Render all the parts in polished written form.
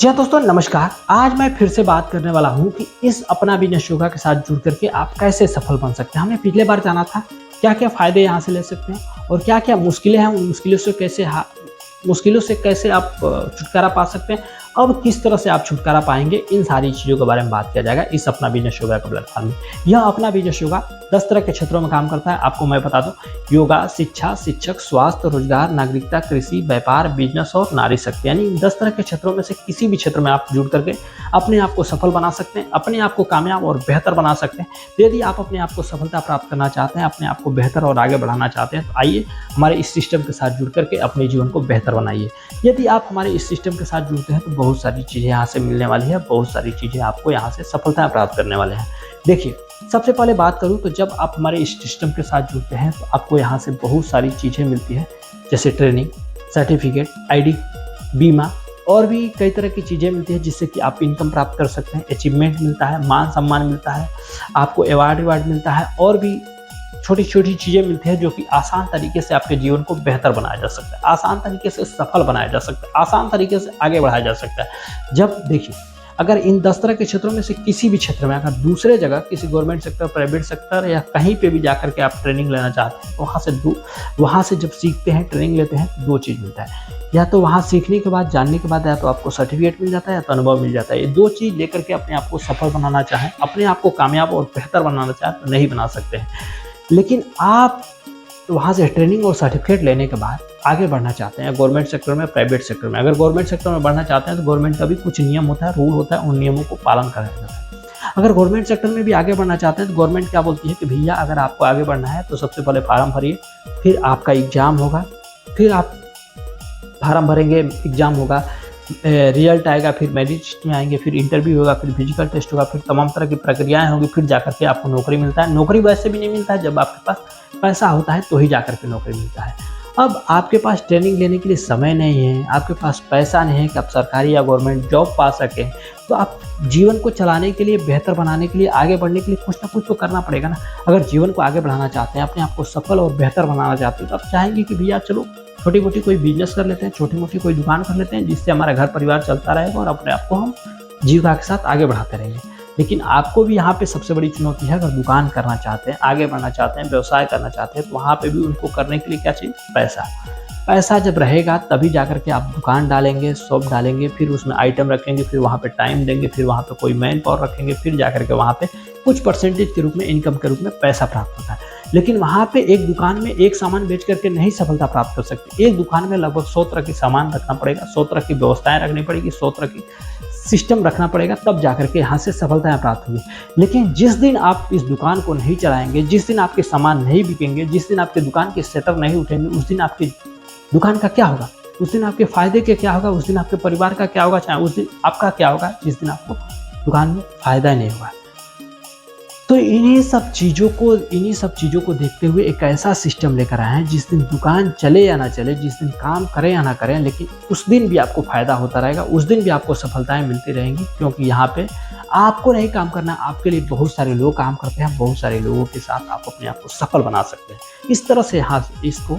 जी हाँ दोस्तों, नमस्कार। आज मैं फिर से बात करने वाला हूँ कि इस अपना बिज़नेस योगा के साथ जुड़ करके आप कैसे सफल बन सकते हैं। हमने पिछले बार जाना था क्या-क्या फ़ायदे यहाँ से ले सकते हैं और क्या-क्या मुश्किलें हैं, उन मुश्किलों से कैसे आप छुटकारा पा सकते हैं। अब किस तरह से आप छुटकारा पाएँगे, इन सारी चीज़ों के बारे में बात किया जाएगा इस अपना बिज़नेस योगा के प्लेटफ़ॉर्म में। यह अपना बिज़नेस योगा 10 तरह के क्षेत्रों में काम करता है। आपको मैं बता दूँ, योगा, शिक्षा, शिक्षक, स्वास्थ्य, रोज़गार, नागरिकता, कृषि, व्यापार, बिज़नेस और नारी शक्ति, यानी इन 10 तरह के क्षेत्रों में से किसी भी क्षेत्र में आप जुड़ करके अपने आप को सफल बना सकते हैं, अपने आप को कामयाब और बेहतर बना सकते हैं। तो यदि आप अपने आप को सफलता प्राप्त करना चाहते हैं, अपने आप को बेहतर और आगे बढ़ाना चाहते हैं, तो आइए हमारे इस सिस्टम के साथ जुड़ करके अपने जीवन को बेहतर बनाइए। यदि आप हमारे इस सिस्टम के साथ जुड़ते हैं तो बहुत सारी चीज़ें यहाँ से मिलने वाली है, बहुत सारी चीज़ें आपको यहाँ से सफलता प्राप्त करने वाले हैं। देखिए, सबसे पहले बात करूँ तो जब आप हमारे इस सिस्टम के साथ जुड़ते हैं तो आपको यहाँ से बहुत सारी चीज़ें मिलती है, जैसे ट्रेनिंग, सर्टिफिकेट, आईडी, बीमा और भी कई तरह की चीज़ें मिलती हैं जिससे कि आप इनकम प्राप्त कर सकते हैं। अचीवमेंट मिलता है, मान सम्मान मिलता है, आपको अवार्ड मिलता है और भी छोटी-छोटी चीज़ें मिलती हैं जो कि आसान तरीके से आपके जीवन को बेहतर बनाया जा सकता है, आसान तरीके से सफल बनाया जा सकता है, आसान तरीके से आगे बढ़ाया जा सकता है। जब देखिए, अगर इन 10 तरह के क्षेत्रों में से किसी भी क्षेत्र में अगर दूसरे जगह किसी गवर्नमेंट सेक्टर, प्राइवेट सेक्टर या कहीं पे भी जाकर के आप ट्रेनिंग लेना चाहते हैं, तो वहाँ से जब सीखते हैं, ट्रेनिंग लेते हैं तो 2 चीज़ मिलता है। या तो वहाँ सीखने के बाद, जानने के बाद या तो आपको सर्टिफिकेट मिल जाता है या तो अनुभव मिल जाता है। ये 2 चीज़ लेकर के अपने आप को सफल बनाना चाहें, अपने आप को कामयाब और बेहतर बनाना चाहें तो नहीं बना सकते हैं। लेकिन आप वहाँ से ट्रेनिंग और सर्टिफिकेट लेने के बाद आगे बढ़ना चाहते हैं गवर्नमेंट सेक्टर में, प्राइवेट सेक्टर में। अगर गवर्नमेंट सेक्टर में बढ़ना चाहते हैं तो गवर्नमेंट का भी कुछ नियम होता है, रूल होता है, उन नियमों को पालन करना जाता है। अगर गवर्नमेंट सेक्टर में भी आगे बढ़ना चाहते हैं तो गवर्नमेंट क्या बोलती है कि भैया अगर आपको आगे बढ़ना है तो सबसे पहले फार्म भरिए, फिर आपका एग्ज़ाम होगा, फिर आप फार्म भरेंगे, एग्ज़ाम होगा, रिजल्ट आएगा, फिर मेरिट लिस्ट में आएंगे, फिर इंटरव्यू होगा, फिर फिजिकल टेस्ट होगा, फिर तमाम तरह की प्रक्रियाएं होंगी, फिर जाकर के आपको नौकरी मिलता है। नौकरी वैसे भी नहीं मिलता है, जब आपके पास पैसा होता है तो ही जाकर के नौकरी मिलता है। अब आपके पास ट्रेनिंग लेने के लिए समय नहीं है, आपके पास पैसा नहीं है कि आप सरकारी या गवर्नमेंट जॉब पा सकें, तो आप जीवन को चलाने के लिए, बेहतर बनाने के लिए, आगे बढ़ने के लिए कुछ ना कुछ तो करना पड़ेगा ना। अगर जीवन को आगे बढ़ाना चाहते हैं, अपने आप को सफल और बेहतर बनाना चाहते हैं, तो आप चाहेंगे कि भैया चलो छोटी-मोटी कोई बिज़नेस कर लेते हैं, छोटी-मोटी कोई दुकान कर लेते हैं जिससे हमारा घर परिवार चलता रहेगा और अपने आप को हम जीविका के साथ आगे बढ़ाते रहेंगे। लेकिन आपको भी यहाँ पे सबसे बड़ी चुनौती है, अगर दुकान करना चाहते हैं, आगे बढ़ना चाहते हैं, व्यवसाय करना चाहते हैं, तो वहाँ पे भी उनको करने के लिए क्या चाहिए? पैसा। पैसा जब रहेगा तभी जाकर के आप दुकान डालेंगे, शॉप डालेंगे, फिर उसमें आइटम रखेंगे, फिर वहाँ पे टाइम देंगे, फिर वहाँ पे कोई मैन पावर रखेंगे, फिर जाकर के वहाँ पे कुछ परसेंटेज के रूप में, इनकम के रूप में पैसा प्राप्त होता है। लेकिन वहाँ पे एक दुकान में एक सामान बेच करके नहीं सफलता प्राप्त कर सकते। एक दुकान में लगभग 100 तरह के सामान रखना पड़ेगा, 100 तरह की व्यवस्थाएं रखनी पड़ेगी, 100 तरह की सिस्टम रखना पड़ेगा, तब जाकर के यहाँ से सफलताएं प्राप्त होगी। लेकिन जिस दिन आप इस दुकान को नहीं चलाएंगे, जिस दिन आपके सामान नहीं बिकेंगे, जिस दिन आपके दुकान के शटर नहीं उठेंगे, उस दिन आपकी दुकान का क्या होगा? उस दिन आपके फायदे के क्या होगा? उस दिन आपके परिवार का क्या होगा? चाहे उस दिन आपका क्या होगा जिस दिन आपको दुकान में फायदा ही नहीं होगा। तो इन्हीं सब चीज़ों को देखते हुए एक ऐसा सिस्टम लेकर आए हैं जिस दिन दुकान चले या ना चले, जिस दिन काम करें या ना करें, लेकिन उस दिन भी आपको फ़ायदा होता रहेगा, उस दिन भी आपको सफलताएं मिलती रहेंगी। क्योंकि यहाँ पे आपको नहीं काम करना, आपके लिए बहुत सारे लोग काम करते हैं, बहुत सारे लोगों के साथ आप अपने आप को सफल बना सकते हैं। इस तरह से यहाँ इसको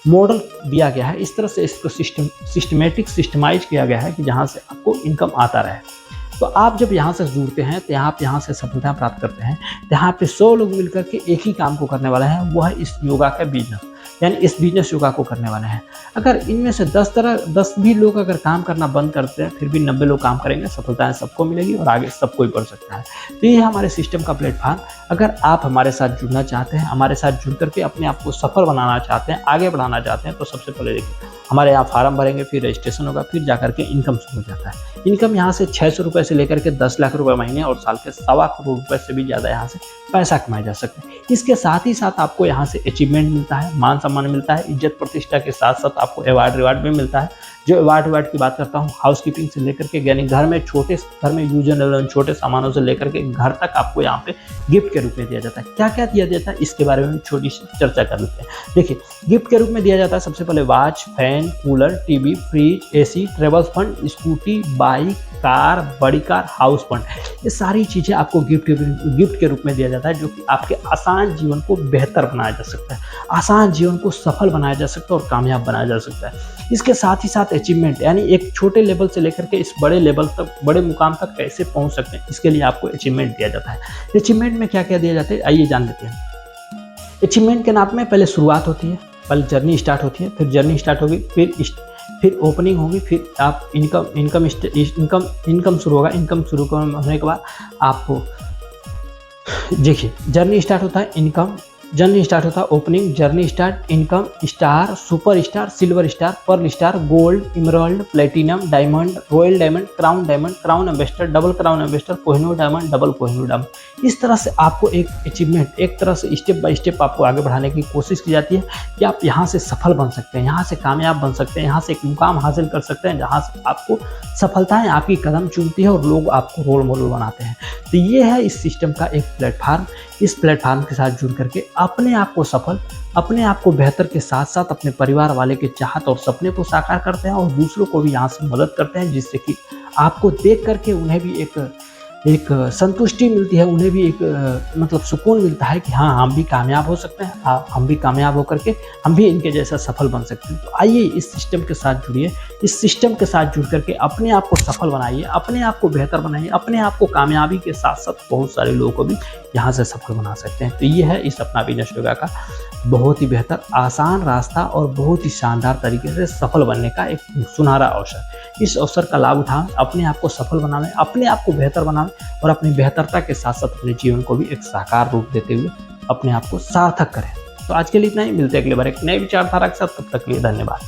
मॉडल दिया गया है, इस तरह से इसको सिस्टमाइज किया गया है कि जहाँ से आपको इनकम आता रहे। तो आप जब यहाँ से जुड़ते हैं तो आप यहाँ से सफलता प्राप्त करते हैं, तो यहाँ पे 100 लोग मिलकर के एक ही काम को करने वाले हैं, वो है इस योगा का बिजनेस, यानी इस बिजनेस योगा को करने वाले हैं। अगर इनमें से 10 भी लोग अगर काम करना बंद करते हैं, फिर भी 90 लोग काम करेंगे, सफलताएं सबको मिलेगी और आगे सब कोई बढ़ सकता है। तो ये है हमारे सिस्टम का प्लेटफॉर्म। अगर आप हमारे साथ जुड़ना चाहते हैं, हमारे साथ जुड़ करके अपने आप को सफल बनाना चाहते हैं, आगे बढ़ाना चाहते हैं, तो सबसे पहले देखिए, हमारे यहाँ फार्म भरेंगे, फिर रजिस्ट्रेशन होगा, फिर जाकर के इनकम शुरू हो जाता है। इनकम यहाँ से 600 रुपये से लेकर के 10 लाख रुपये महीने और साल के 1.25 करोड़ रुपये से भी ज़्यादा यहाँ से पैसा कमाया जा सकता है। इसके साथ ही साथ आपको यहाँ से अचीवमेंट मिलता है, मान सम्मान मिलता है, इज्जत प्रतिष्ठा के साथ साथ आपको अवार्ड भी मिलता है। जो अवार्ड की बात करता हूँ, हाउस कीपिंग से लेकर के, यानी घर में यूज एंड छोटे सामानों से लेकर के घर तक आपको यहाँ पे गिफ्ट के रूप में दिया जाता है। क्या क्या दिया जाता है इसके बारे में छोटी सी चर्चा कर लेते हैं। देखिए, गिफ्ट के रूप में दिया जाता है सबसे पहले watch, fan, cooler, TV, fridge, AC, travel fund, scooty, bike, car, बड़ी कार, हाउस फंड, ये सारी चीज़ें आपको गिफ्ट के रूप में दिया जाता है, जो कि आपके आसान जीवन को बेहतर बनाया जा सकता है, आसान जीवन को सफल बनाया जा सकता है और कामयाब बनाया जा सकता है। इसके साथ ही साथ अचीवमेंट, यानी एक छोटे लेवल से लेकर के इस बड़े लेवल तक, बड़े मुकाम तक कैसे पहुंच सकते हैं, इसके लिए आपको अचीवमेंट दिया जाता है। अचीवमेंट में क्या क्या दिया जाता है, आइए जान लेते हैं। अचीवमेंट के नाम में पहले शुरुआत होती है, पहले जर्नी स्टार्ट होती है, फिर जर्नी स्टार्ट होगी, फिर ओपनिंग होगी, फिर आप इनकम शुरू होगा। इनकम शुरू होने के बाद आपको देखिए, जर्नी स्टार्ट होता है, इनकम, जर्नी स्टार्ट होता है, opening, journey start, income, star, super star, silver star, pearl star, gold, emerald, platinum, diamond, royal diamond, crown ambassador, double crown ambassador, Kohinoor diamond, double Kohinoor diamond. इस तरह से आपको एक अचीवमेंट, एक तरह से स्टेप बाय स्टेप आपको आगे बढ़ाने की कोशिश की जाती है कि आप यहाँ से सफल बन सकते हैं, यहाँ से कामयाब बन सकते हैं, यहाँ से एक मुकाम हासिल कर सकते हैं जहाँ से आपको सफलताएं आपकी कदम चूमती है और लोग आपको रोल मॉडल बनाते हैं। तो ये है इस सिस्टम का एक प्लेटफार्म। इस प्लेटफार्म के साथ जुड़ करके अपने आप को सफल, अपने आप को बेहतर के साथ साथ अपने परिवार वाले के चाहत और सपने को साकार करते हैं और दूसरों को भी यहाँ से मदद करते हैं, जिससे कि आपको देख करके उन्हें भी एक संतुष्टि मिलती है, उन्हें भी एक मतलब सुकून मिलता है कि हाँ, हम भी कामयाब हो सकते हैं, हम भी कामयाब हो करके हम भी इनके जैसा सफल बन सकते हैं। तो आइए इस सिस्टम के साथ जुड़िए, इस सिस्टम के साथ जुड़ करके अपने आप को सफल बनाइए, अपने आप को बेहतर बनाइए, अपने आप को कामयाबी के साथ साथ बहुत सारे लोगों को भी यहाँ से सफल बना सकते हैं। तो ये है इस अपना बिजनेस योगा का बहुत ही बेहतर, आसान रास्ता और बहुत ही शानदार तरीके से सफल बनने का एक सुनहरा अवसर। इस अवसर का लाभ उठाएं, अपने आप को सफल बनाएं, अपने आप को बेहतर बनाएं और अपनी बेहतरता के साथ साथ अपने जीवन को भी एक साकार रूप देते हुए अपने आप को सार्थक करें। तो आज के लिए इतना ही, मिलते हैं अगली बार एक नए विचारधारा के साथ। तब तक के लिए धन्यवाद।